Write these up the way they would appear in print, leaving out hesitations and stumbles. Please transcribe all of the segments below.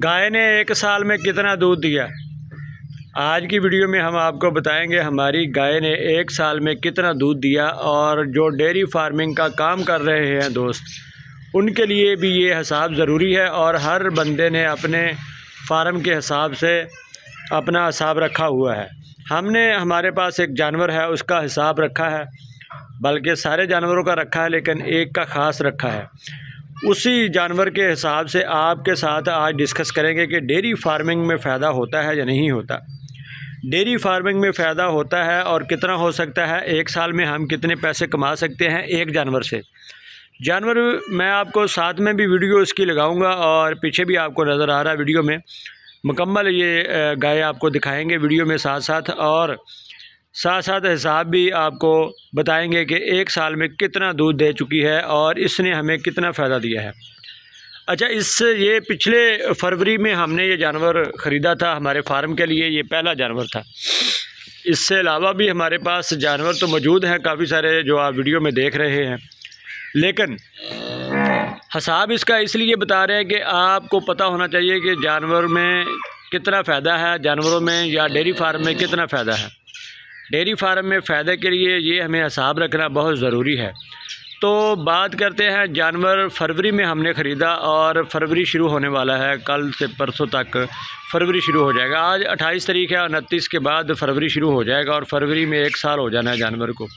गाय ने एक साल में कितना दूध दिया। आज की वीडियो में हम आपको बताएंगे हमारी गाय ने एक साल में कितना दूध दिया। और जो डेयरी फार्मिंग का काम कर रहे हैं दोस्त, उनके लिए भी ये हिसाब ज़रूरी है। और हर बंदे ने अपने फार्म के हिसाब से अपना हिसाब रखा हुआ है। हमने हमारे पास एक जानवर है, उसका हिसाब रखा है, बल्कि सारे जानवरों का रखा है, लेकिन एक का ख़ास रखा है। उसी जानवर के हिसाब से आपके साथ आज डिस्कस करेंगे कि डेयरी फार्मिंग में फ़ायदा होता है या नहीं होता। डेयरी फार्मिंग में फ़ायदा होता है और कितना हो सकता है, एक साल में हम कितने पैसे कमा सकते हैं एक जानवर से। जानवर मैं आपको साथ में भी वीडियो इसकी लगाऊंगा और पीछे भी आपको नज़र आ रहा है वीडियो में मुकम्मल ये गाय आपको दिखाएंगे वीडियो में साथ साथ, और साथ साथ हिसाब भी आपको बताएंगे कि एक साल में कितना दूध दे चुकी है और इसने हमें कितना फ़ायदा दिया है। अच्छा, ये पिछले फरवरी में हमने ये जानवर ख़रीदा था हमारे फार्म के लिए, ये पहला जानवर था। इससे अलावा भी हमारे पास जानवर तो मौजूद हैं काफ़ी सारे जो आप वीडियो में देख रहे हैं, लेकिन हिसाब इसका इसलिए बता रहे हैं कि आपको पता होना चाहिए कि जानवर में कितना फ़ायदा है, जानवरों में या डेयरी फार्म में कितना फ़ायदा है। डेयरी फार्म में फ़ायदे के लिए ये हमें हिसाब रखना बहुत ज़रूरी है। तो बात करते हैं, जानवर फरवरी में हमने ख़रीदा और फरवरी शुरू होने वाला है, कल से परसों तक फरवरी शुरू हो जाएगा। आज 28 तारीख है, 29 के बाद फरवरी शुरू हो जाएगा और फरवरी में एक साल हो जाना है जानवर को।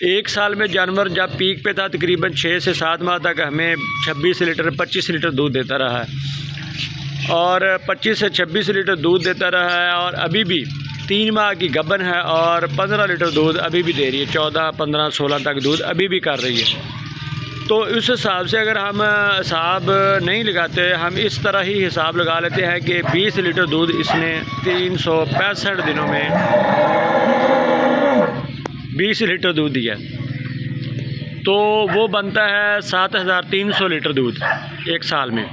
एक साल में जानवर जब पीक पे था तकरीबन 6 से 7 माह तक हमें 26 लीटर 25 लीटर दूध देता रहा है और 25 से 26 लीटर दूध देता रहा है। और अभी भी 3 माह की गबन है और 15 लीटर दूध अभी भी दे रही है, 14, 15, 16 तक दूध अभी भी कर रही है। तो उस हिसाब से अगर हम हिसाब नहीं लगाते, हम इस तरह ही हिसाब लगा लेते हैं कि 20 लीटर दूध इसने 365 दिनों में 20 लीटर दूध दिया, तो वो बनता है 7300 लीटर दूध एक साल में।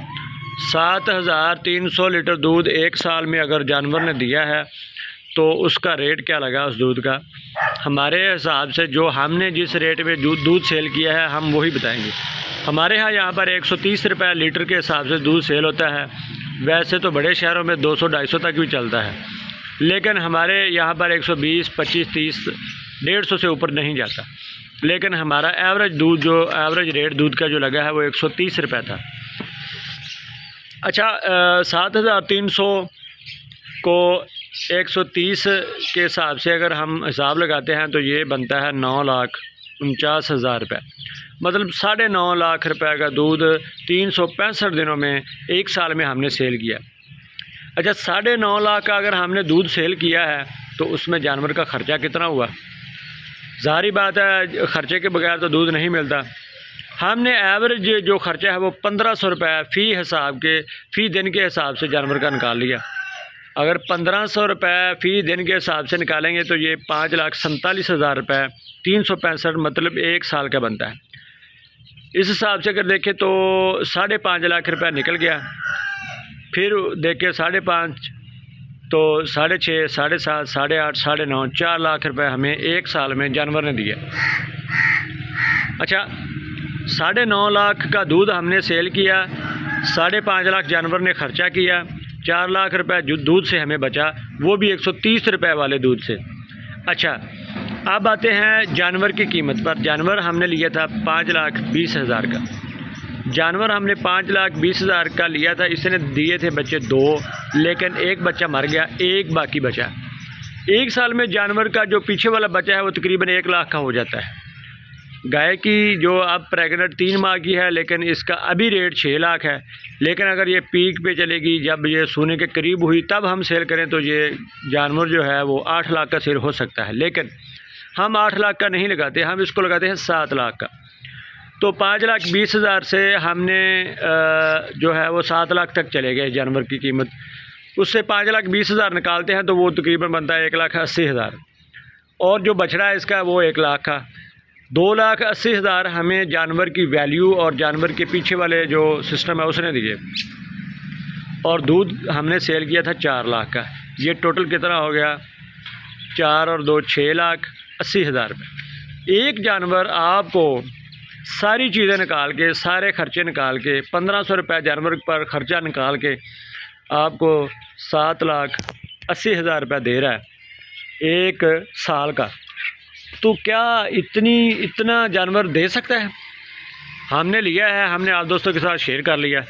7300 लीटर दूध एक साल में अगर जानवर ने दिया है तो उसका रेट क्या लगा उस दूध का। हमारे हिसाब से जो हमने जिस रेट में दूध सेल किया है हम वही बताएंगे। हमारे यहाँ पर 130 रुपये लीटर के हिसाब से दूध सेल होता है। वैसे तो बड़े शहरों में 200-250 तक भी चलता है, लेकिन हमारे यहाँ पर 120, 25, 30, 150 से ऊपर नहीं जाता। लेकिन हमारा एवरेज दूध जो एवरेज रेट दूध का जो लगा है वो 130 रुपये था। अच्छा, 7300 को 130 के हिसाब से अगर हम हिसाब लगाते हैं तो ये बनता है 9,49,000 रुपये। मतलब 9.5 लाख रुपए का दूध 365 दिनों में एक साल में हमने सेल किया। अच्छा, 9.5 लाख का अगर हमने दूध सेल किया है तो उसमें जानवर का ख़र्चा कितना हुआ। ज़ाहिर बात है ख़र्चे के बगैर तो दूध नहीं मिलता। हमने एवरेज जो ख़र्चा है वो 1500 रुपये फ़ी दिन के हिसाब से जानवर का निकाल लिया। अगर 1500 रुपये फ़ी दिन के हिसाब से निकालेंगे तो ये 5,47,000 रुपये 365 मतलब एक साल का बनता है। इस हिसाब से अगर देखें तो 5.5 लाख रुपये निकल गया। फिर देखें 5.5 तो 6.5, 7.5, 8.5, 9.5, 4 लाख रुपए हमें एक साल में जानवर ने दिया। अच्छा, 9.5 लाख का दूध हमने सेल किया, 5.5 लाख जानवर ने ख़र्चा किया, 4 लाख रुपए जो दूध से हमें बचा वो भी 130 रुपये वाले दूध से। अच्छा, अब आते हैं जानवर की कीमत पर। जानवर हमने लिया था 5,20,000 का। जानवर हमने 5,20,000 का लिया था। इसने दिए थे बच्चे 2, लेकिन एक बच्चा मर गया, एक बाकी बचा। एक साल में जानवर का जो पीछे वाला बचा है वो तकरीबन 1 लाख का हो जाता है। गाय की जो अब प्रेग्नेंट 3 माह की है, लेकिन इसका अभी रेट 6 लाख है। लेकिन अगर ये पीक पे चलेगी, जब ये सोने के करीब हुई तब हम सेल करें तो ये जानवर जो है वो 8 लाख का सेल हो सकता है। लेकिन हम 8 लाख का नहीं लगाते, हम इसको लगाते हैं 7 लाख का। तो 5,20,000 से हमने जो है वो 7 लाख तक चले गए जानवर की कीमत। उससे 5,20,000 निकालते हैं तो वो तकरीबन बनता है 1,80,000। और जो बछड़ा है इसका वो 1 लाख का। 2,80,000 हमें जानवर की वैल्यू और जानवर के पीछे वाले जो सिस्टम है उसने दिए। और दूध हमने सेल किया था 4 लाख का। ये टोटल कितना हो गया, 4 और 2 6,80,000 रुपये। एक जानवर आपको सारी चीज़ें निकाल के, सारे ख़र्चे निकाल के, 1500 रुपये जानवर पर ख़र्चा निकाल के आपको 7,80,000 रुपये दे रहा है एक साल का, तो क्या इतना जानवर दे सकता है? हमने लिया है, हमने आप दोस्तों के साथ शेयर कर लिया,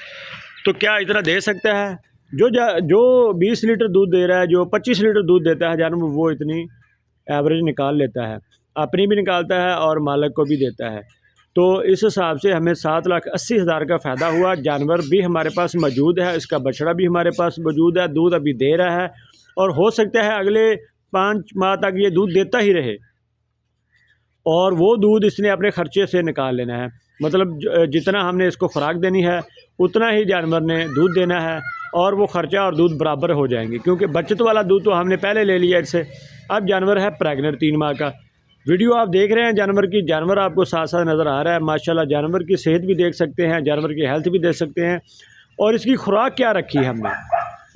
तो क्या इतना दे सकता है? जो 20 लीटर दूध दे रहा है, जो 25 लीटर दूध देता है जानवर, वो इतनी एवरेज निकाल लेता है, अपनी भी निकालता है और मालिक को भी देता है। तो इस हिसाब से हमें 7,80,000 का फ़ायदा हुआ। जानवर भी हमारे पास मौजूद है, इसका बछड़ा भी हमारे पास मौजूद है, दूध अभी दे रहा है और हो सकता है अगले 5 माह तक ये दूध देता ही रहे, और वो दूध इसने अपने ख़र्चे से निकाल लेना है। मतलब जितना हमने इसको खुराक देनी है उतना ही जानवर ने दूध देना है, और वो ख़र्चा और दूध बराबर हो जाएंगे, क्योंकि बचत वाला दूध तो हमने पहले ले लिया इससे। अब जानवर है प्रेग्नेंट 3 माह का। वीडियो आप देख रहे हैं जानवर की, जानवर आपको साथ साथ नज़र आ रहा है। माशाल्लाह जानवर की सेहत भी देख सकते हैं, जानवर की हेल्थ भी देख सकते हैं, और इसकी खुराक क्या रखी है हमने।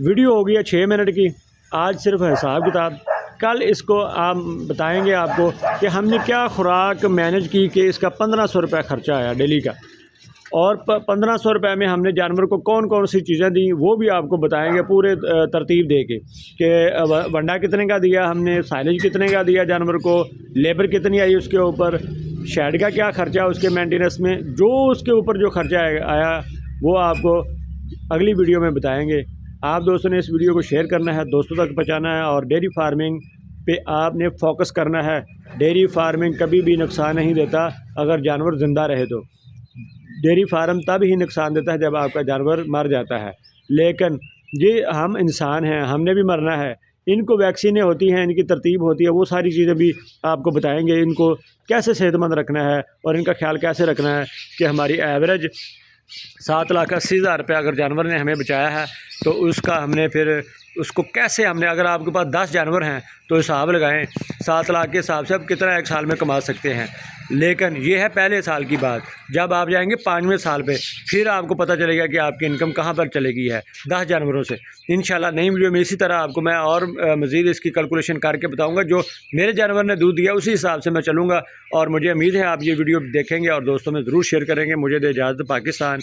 वीडियो हो गई है 6 मिनट की, आज सिर्फ हिसाब किताब, कल इसको आप बताएंगे आपको कि हमने क्या खुराक मैनेज की कि इसका 1500 रुपये ख़र्चा आया डेली का, और 1500 रुपये में हमने जानवर को कौन कौन सी चीज़ें दी वो भी आपको बताएंगे पूरे तरतीब दे के, कि वंडा कितने का दिया हमने, साइलेज कितने का दिया जानवर को, लेबर कितनी आई उसके ऊपर, शेड का क्या ख़र्चा उसके मेंटेनेंस में, जो उसके ऊपर जो ख़र्चा आया वो आपको अगली वीडियो में बताएँगे। आप दोस्तों ने इस वीडियो को शेयर करना है, दोस्तों तक पहुँचाना है, और डेयरी फार्मिंग पे आपने फोकस करना है। डेयरी फार्मिंग कभी भी नुकसान नहीं देता अगर जानवर ज़िंदा रहे तो। डेयरी फार्म तब ही नुकसान देता है जब आपका जानवर मर जाता है। लेकिन ये हम इंसान हैं, हमने भी मरना है, इनको वैक्सीनें होती हैं, इनकी तरतीब होती है, वो सारी चीज़ें भी आपको बताएंगे। इनको कैसे सेहतमंद रखना है और इनका ख्याल कैसे रखना है कि हमारी एवरेज 7,80,000 रुपये अगर जानवर ने हमें बचाया है तो उसका हमने फिर उसको कैसे हमने, अगर आपके पास 10 जानवर हैं तो हिसाब लगाएं 7 लाख के हिसाब से आप कितना एक साल में कमा सकते हैं। लेकिन ये है पहले साल की बात, जब आप जाएंगे 5वें साल पे फिर आपको पता चलेगा कि आपकी इनकम कहाँ पर चलेगी है 10 जानवरों से। इंशाल्लाह नई वीडियो में इसी तरह आपको मैं और मज़ीद इसकी कैलकुलेशन करके बताऊँगा। जो मेरे जानवर ने दूध दिया उसी हिसाब से मैं चलूँगा, और मुझे उम्मीद है आप ये वीडियो देखेंगे और दोस्तों में ज़रूर शेयर करेंगे। मुझे दे इजाज़त, पाकिस्तान।